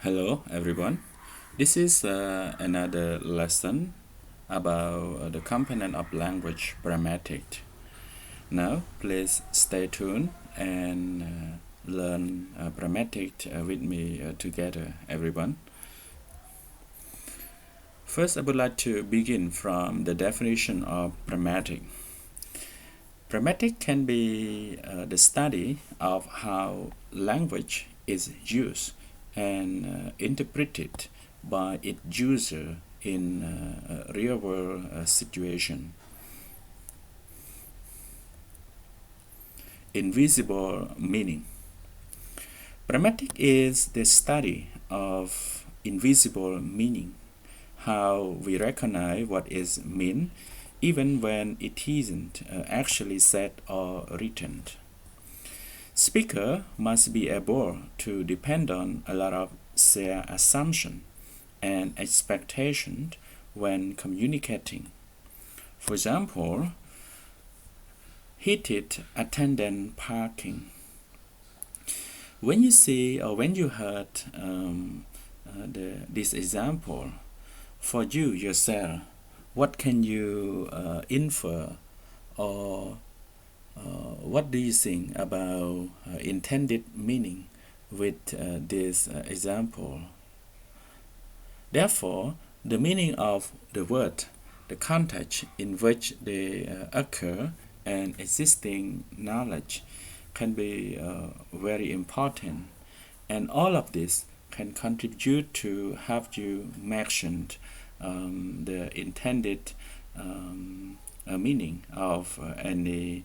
Hello everyone. This is another lesson about the component of language Pragmatic. Now please stay tuned and learn Pragmatic with me together everyone. First I would like to begin from the definition of Pragmatic. Pragmatic can be the study of how language is used and interpreted by its user in a real-world situation. Invisible meaning. Pragmatic is the study of invisible meaning, how we recognize what is meant even when it isn't actually said or written. Speaker must be able to depend on a lot of their assumption and expectation when communicating. For example, heated attendant parking. When you see or when you heard this example, for you yourself, what can you infer or what do you think about intended meaning with this example? Therefore, the meaning of the word, the context in which they occur, and existing knowledge can be very important, and all of this can contribute to have you mentioned the intended meaning of any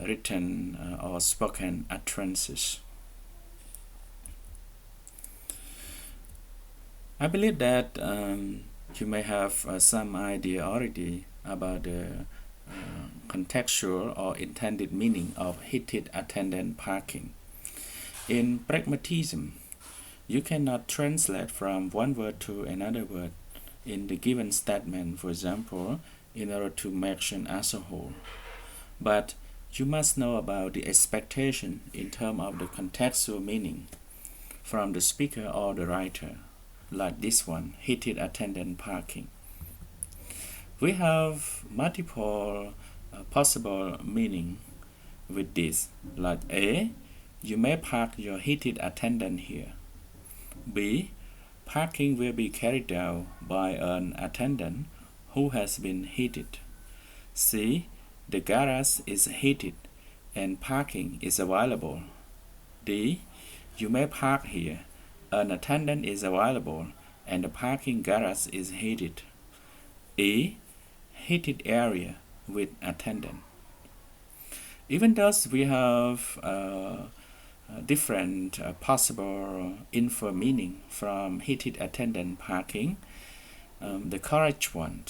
written or spoken utterances. I believe that you may have some idea already about the contextual or intended meaning of heated attendant parking. In pragmatism, you cannot translate from one word to another word in the given statement, for example, in order to mention as a whole. But you must know about the expectation in terms of the contextual meaning from the speaker or the writer, like this one, heated attendant parking. We have multiple possible meaning with this, like A, you may park your heated attendant here. B, parking will be carried out by an attendant who has been heated. C, the garage is heated and parking is available. D, you may park here. An attendant is available and the parking garage is heated. E, heated area with attendant. Even though we have different possible info meaning from heated attendant parking, the correct one,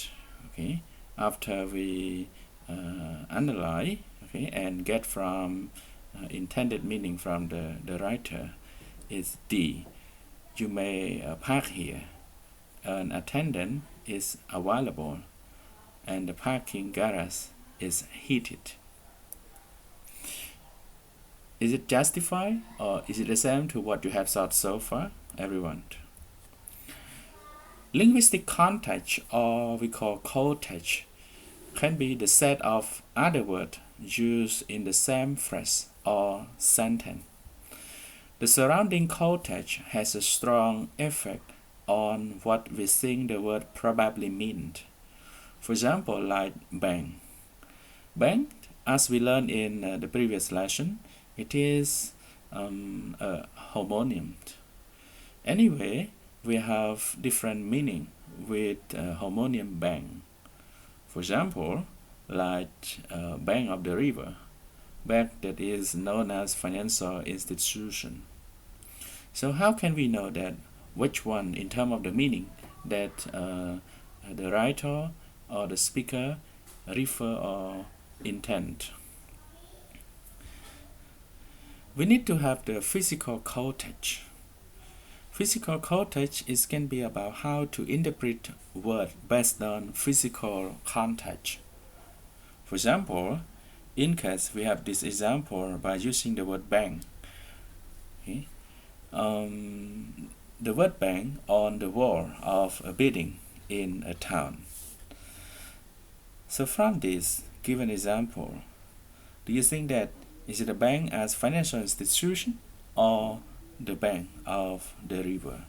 okay, after we analyze, okay, and get from intended meaning from the writer is D. You may park here. An attendant is available and the parking garage is heated. Is it justified or is it the same to what you have thought so far, everyone? Linguistic context, or we call context, can be the set of other words used in the same phrase or sentence. The surrounding context has a strong effect on what we think the word probably means. For example, like bank. Bank, as we learned in the previous lesson, it is a homonym. Anyway, we have different meaning with homonym bank. For example, like Bank of the River, bank that is known as financial institution. So how can we know that which one in terms of the meaning that the writer or the speaker refer or intend? We need to have the physical context. Physical context can be about how to interpret words based on physical context. For example, in case we have this example by using the word bank. Okay? the word bank on the wall of a building in a town. So from this given example, do you think that is it a bank as financial institution or the bank of the river?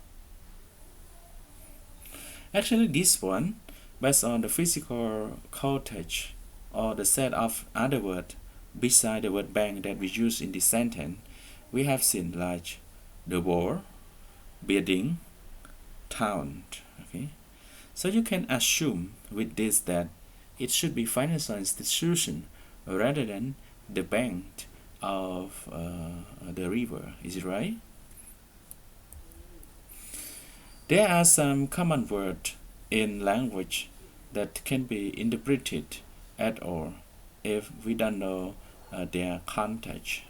Actually, this one, based on the physical cottage or the set of other words beside the word bank that we use in this sentence, we have seen like the wall, building, town. Okay, so you can assume with this that it should be financial institution rather than the bank of the river. Is it right? There are some common words in language that can be interpreted at all if we don't know their context.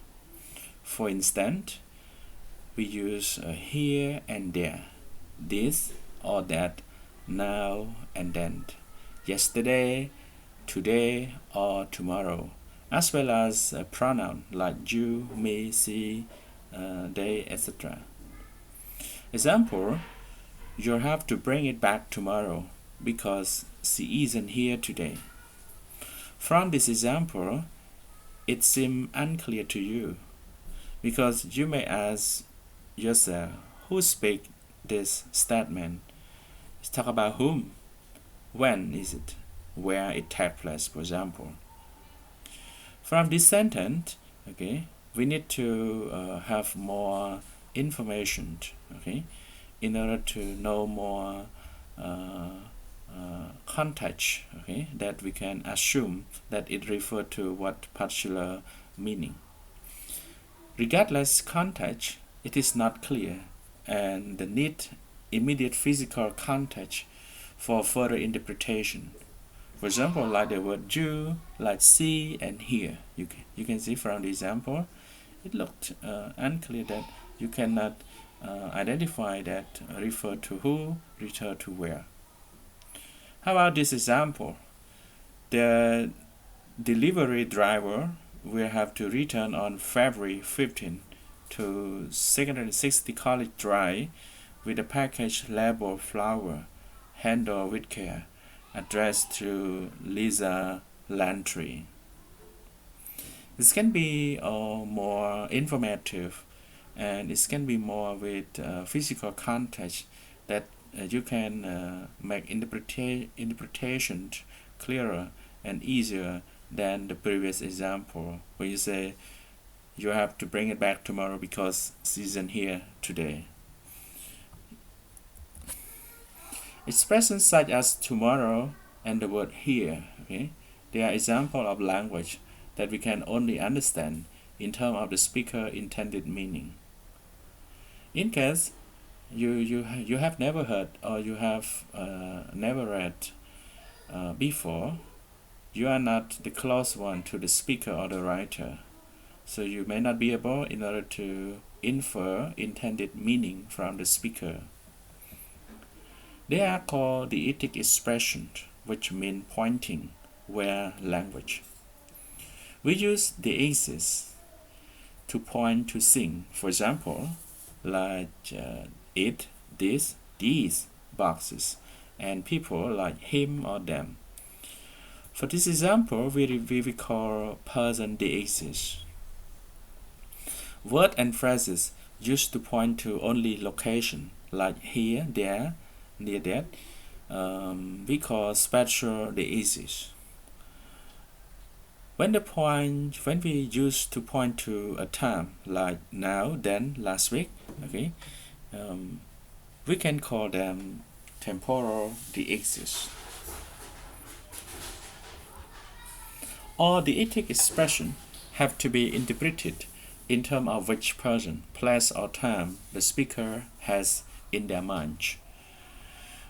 For instance, we use here and there, this or that, now and then, yesterday, today or tomorrow, as well as a pronoun like you, me, she, they, etc. Example, you'll have to bring it back tomorrow because she isn't here today. From this example, it seems unclear to you because you may ask yourself, who speak this statement? It's talk about whom? When is it? Where it takes place, for example. From this sentence, okay, we need to have more information, okay, in order to know more context, okay, that we can assume that it refers to what particular meaning. Regardless context, it is not clear, and the need immediate physical context for further interpretation. For example, like the word you, like see and hear. You can see from the example, it looked unclear that you cannot identify that refer to who, refer to where. How about this example? The delivery driver will have to return on February 15 to 660 College Drive with a package labeled flower, handled with care, addressed to Lisa Lantry. This can be more informative, and it can be more with physical context that you can make interpretation clearer and easier than the previous example where you say you have to bring it back tomorrow because she isn't here today. Expressions such as tomorrow and the word here, okay, they are examples of language that we can only understand in terms of the speaker intended meaning. In case you have never heard or you have never read before, you are not the close one to the speaker or the writer, so you may not be able in order to infer intended meaning from the speaker. They are called the ethic expression, which mean pointing where language. We use the axis to point to thing. For example, like it, this, these boxes, and people like him or them. For this example, we call person the axis. Words and phrases used to point to only location, like here, there, near that, we call spatial the axis. When we use to point to a time, like now, then, last week, okay, we can call them temporal the axis. All the ethic expression have to be interpreted in terms of which person, place, or time the speaker has in their mind.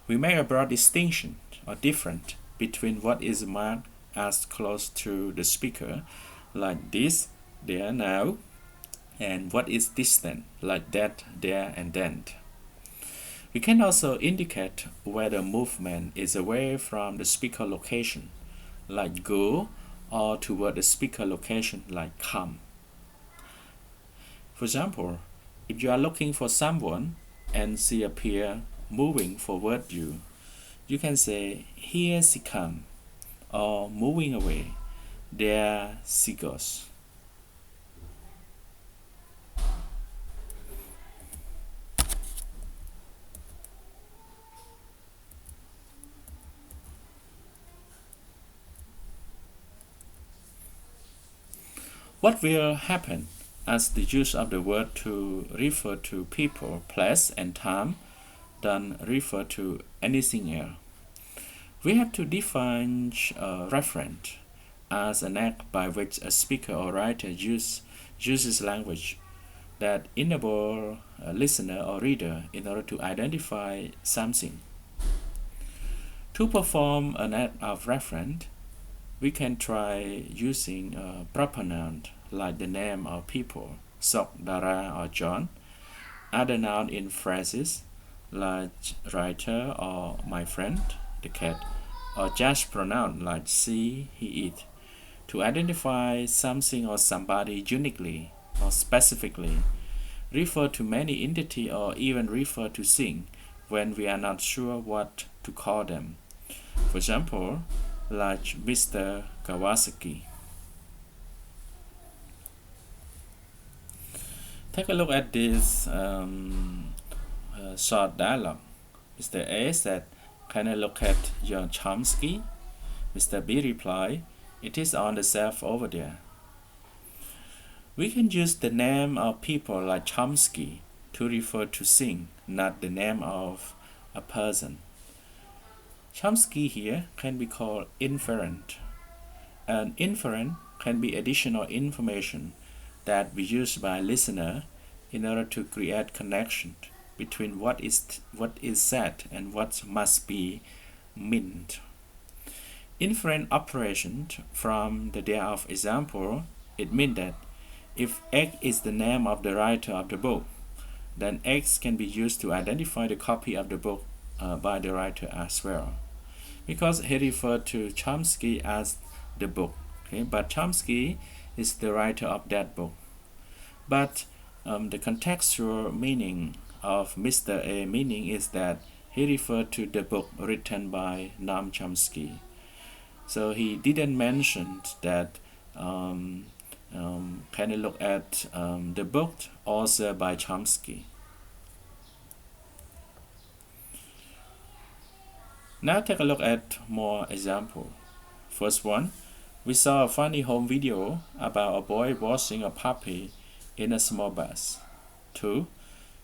We make a broad distinction or difference between what is marked as close to the speaker, like this, there, now, and what is distant, like that, there, and then. We can also indicate whether movement is away from the speaker location, like go, or toward the speaker location, like come. For example, if you are looking for someone and she appear moving forward you can say here she come or moving away there she goes. What will happen as the use of the word to refer to people, place, and time than refer to anything else? We have to define referent as an act by which a speaker or writer uses language that enable a listener or reader in order to identify something. To perform an act of reference, we can try using a proper noun like the name of people, Sok, Dara, or John, other noun in phrases like writer or my friend, the cat, or just pronoun like she, he, it, to identify something or somebody uniquely or specifically, refer to many entity or even refer to thing when we are not sure what to call them. For example, like Mr. Kawasaki. Take a look at this short dialogue. Mr. A said, "Can I look at your Chomsky?" Mr. B replied, "It is on the shelf over there." We can use the name of people like Chomsky to refer to thing, not the name of a person. Chomsky here can be called inferent. An inferent can be additional information that we use by listener in order to create connection between what is said and what must be meant. Inferent operation from the day of example, it means that if X is the name of the writer of the book, then X can be used to identify the copy of the book by the writer as well, because he referred to Chomsky as the book. Okay? But Chomsky is the writer of that book. But the contextual meaning of Mr. A meaning is that he referred to the book written by Noam Chomsky. So he didn't mention that can you look at the book also by Chomsky. Now take a look at more example. First one, we saw a funny home video about a boy washing a puppy in a small bath. 2.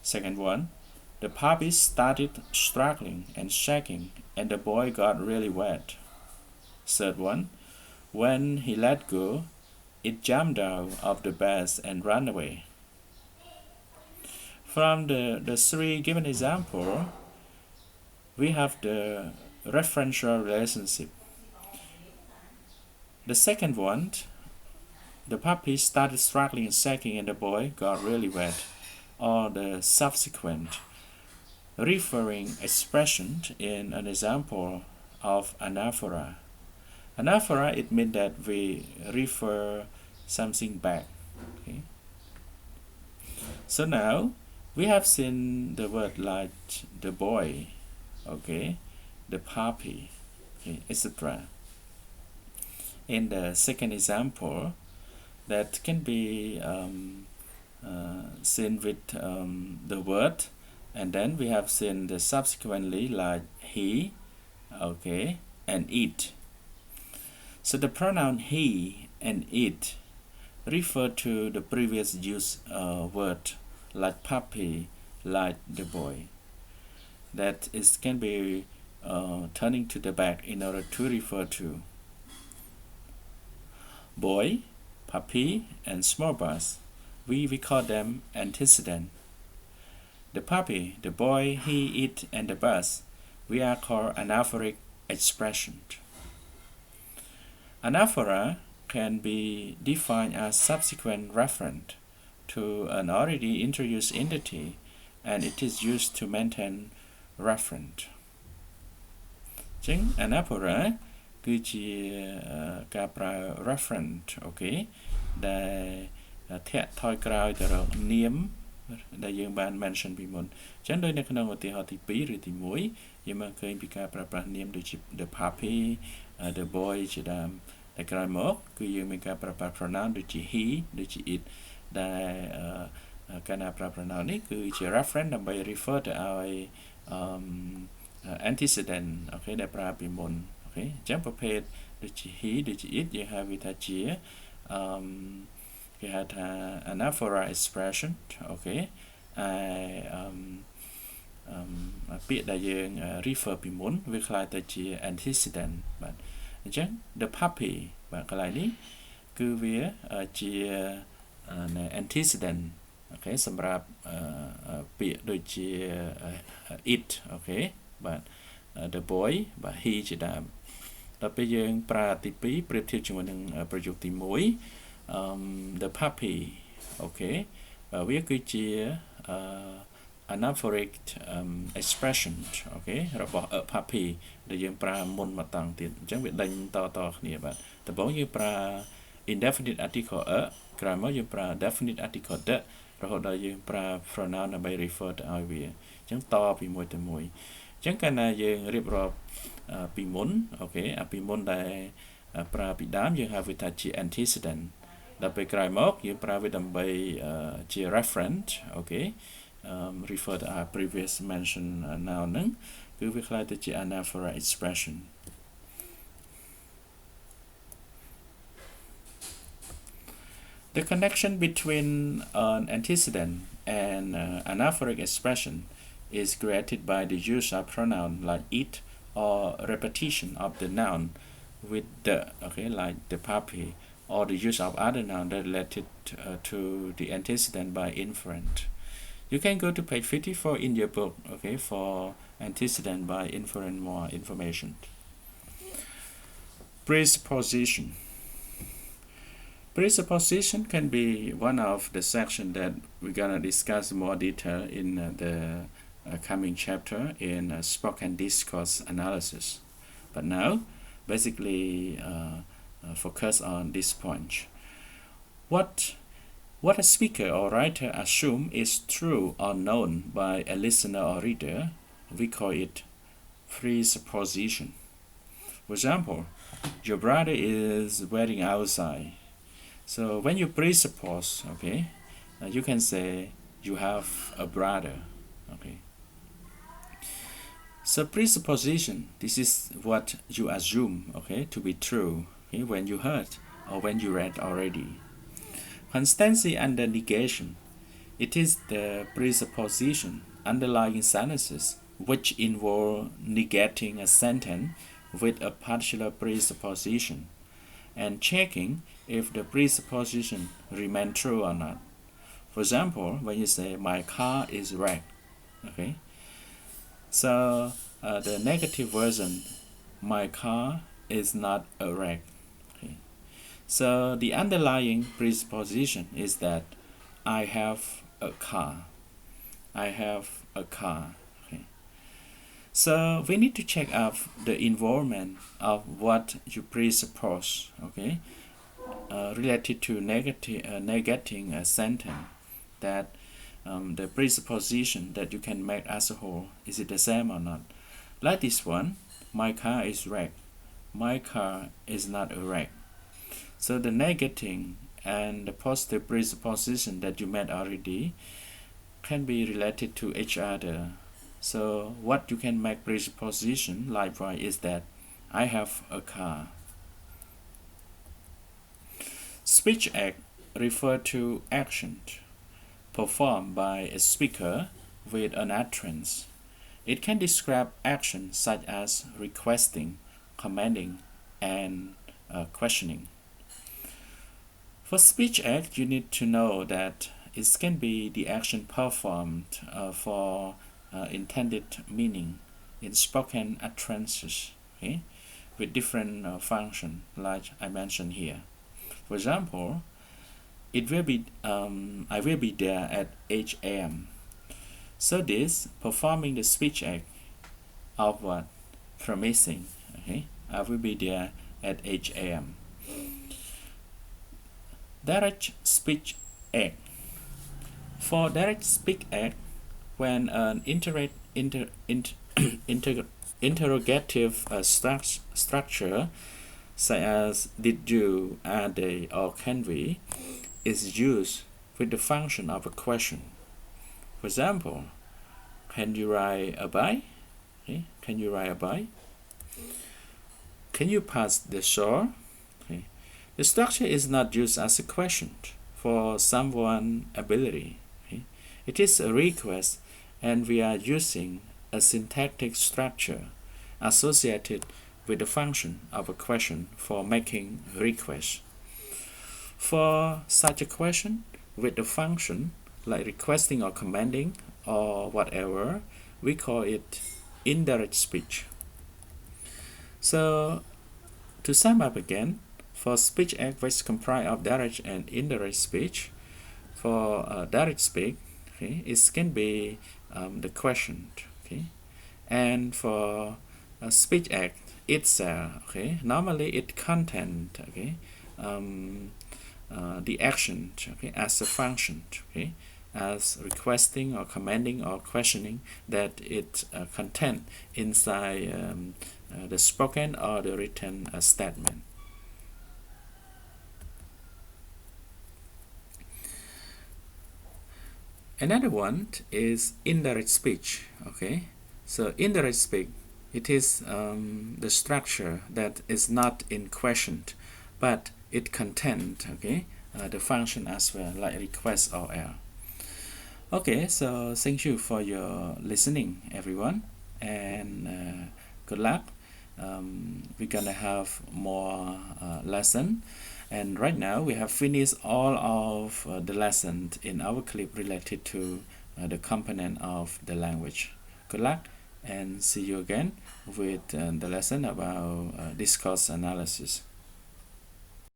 Second one, the puppy started struggling and shaking and the boy got really wet. Third one, when he let go, it jumped out of the bath and ran away. From the three given examples, we have the referential relationship. The second one, the puppy started struggling and shaking and the boy got really wet, or the subsequent referring expression in an example of anaphora. Anaphora, it means that we refer something back. Okay? So now we have seen the word like the boy, okay, the puppy, okay, etc. In the second example, that can be seen with the word, and then we have seen the subsequently like he, okay, and it. So the pronoun he and it refer to the previous used word like puppy, like the boy. That is can be turning to the back in order to refer to boy, puppy, and small bus. We call them antecedent. The puppy, the boy, he, it, and the bus, we are called anaphoric expression. Anaphora can be defined as subsequent reference to an already introduced entity, and it is used to maintain reference. ចឹង anaphora គឺជាការប្រើ reference អូខេដែលធាក់ថយក្រោយទៅរកនាម ដែលយើងបាន mention ពីមុនអញ្ចឹងដោយនៅក្នុងឧទាហរណ៍ទី2ឬទី1យើងមកឃើញពីការប្រើប្រាស់នាមដូចជា the puppy the boy ជាដើមតែក្រោយមកគឺយើងមានការប្រើប្រាស់ pronoun ដូចជា he ដូចជា it ដែលការណាប្រើ pronoun នេះគឺជា reference ដើម្បី refer ទៅឲ្យ antecedent អូខេដែលប្រើពីមុនអូខេអញ្ចឹងប្រភេទដូចជា he ដូចជា it យើងហៅវាថាជាគេហៅថា anaphora expression អូខេពាក្យដែលយើង refer ពីមុនវាคล้ายទៅជា antecedent បាទអញ្ចឹង the puppy បាទកន្លែងនេះគឺវាជា antecedent អូខេសម្រាប់ពាក្យដូចជា it អូខេបាទ the boy បាទ he ជាដើមដល់ពេលយើងប្រើទី2ប្រៀបធៀបជាមួយនឹងប្រយោគទី1the puppy អូខេវាគឺជា anaphoric expression អូខេរបស់ a puppy ដែលយើងប្រើមុនមកតង់ទៀតអញ្ចឹងវាដេញតគ្នាបាទដំបូងយើងប្រើ indefinite article a ក្រោយមកយើងប្រើ definite article the រហូតដល់យើងប្រើ pronoun ដើម្បី refer ទៅឲ្យវាអញ្ចឹងតពីមួយទៅមួយអញ្ចឹងកាលណាយើងរៀបរាប់ពីមុនអូខេពីមុនដែលប្រើពីដើមយើងហៅវាថាជា antecedent ដល់ពេលក្រោយមកយើងប្រើវាដើម្បីជា reference អូខេrefer to our previous mention noun ហ្នឹងគឺវាខ្ល้ายទៅជា anaphora expression The connection between an antecedent and anaphoric expression is created by the use of pronoun like it or repetition of the noun with the okay like the puppy or the use of other noun that related to the antecedent by inference. You can go to page 54 in your book, okay, for antecedent by inference more information. Presupposition. Presupposition can be one of the sections that we're gonna discuss in more detail in the coming chapter in spoken discourse analysis. But now, basically, focus on this point. What a speaker or writer assume is true or known by a listener or reader, we call it presupposition. For example, your brother is waiting outside. So when you presuppose, okay, you can say you have a brother, okay. So presupposition, this is what you assume, okay, to be true, okay, when you heard or when you read already. Constancy under negation. It is the presupposition underlying sentences which involve negating a sentence with a particular presupposition and checking if the presupposition remains true or not. For example, when you say my car is wrecked, okay, so the negative version, my car is not a wreck. Okay. So the underlying presupposition is that I have a car. I have a car. Okay. So we need to check out the involvement of what you presuppose, okay, related to negating a sentence, that the presupposition that you can make as a whole, is it the same or not? Like this one, my car is wrecked. My car is not a wreck. So the negating and the positive presupposition that you made already can be related to each other. So what you can make presupposition likewise is that I have a car. Speech act refer to action performed by a speaker with an utterance. It can describe actions such as requesting, commanding, and questioning. For speech act, you need to know that it can be the action performed for intended meaning in spoken utterances, okay, with different function, like I mentioned here. For example, it will be I will be there at 8 a.m. So this performing the speech act of what? Promising, okay, I will be there at 8 a.m. Direct speech act. For direct speech act, when an interrogative structure, such as did you, are they, or can we, is used with the function of a question. For example, can you ride a bike? Okay. Can you ride a bike? Can you pass the shore? Okay. The structure is not used as a question for someone's ability. Okay. It is a request, and we are using a syntactic structure associated with the function of a question for making requests. For such a question with the function like requesting or commanding or whatever, we call it indirect speech. So to sum up again, for speech act which comprise of direct and indirect speech, for direct speech, okay, it can be the question, okay, and for speech act itself, okay, normally it content, okay, the action, okay, as a function, okay, as requesting or commanding or questioning that it content inside the spoken or the written statement. Another one is indirect speech. Okay, so indirect speech, it is the structure that is not in question, but it contains, okay, the function as well, like request or error. Okay, so thank you for your listening, everyone, and good luck. We're gonna have more lesson, and right now we have finished all of the lessons in our clip related to the component of the language. Good luck, and see you again with the lesson about discourse analysis.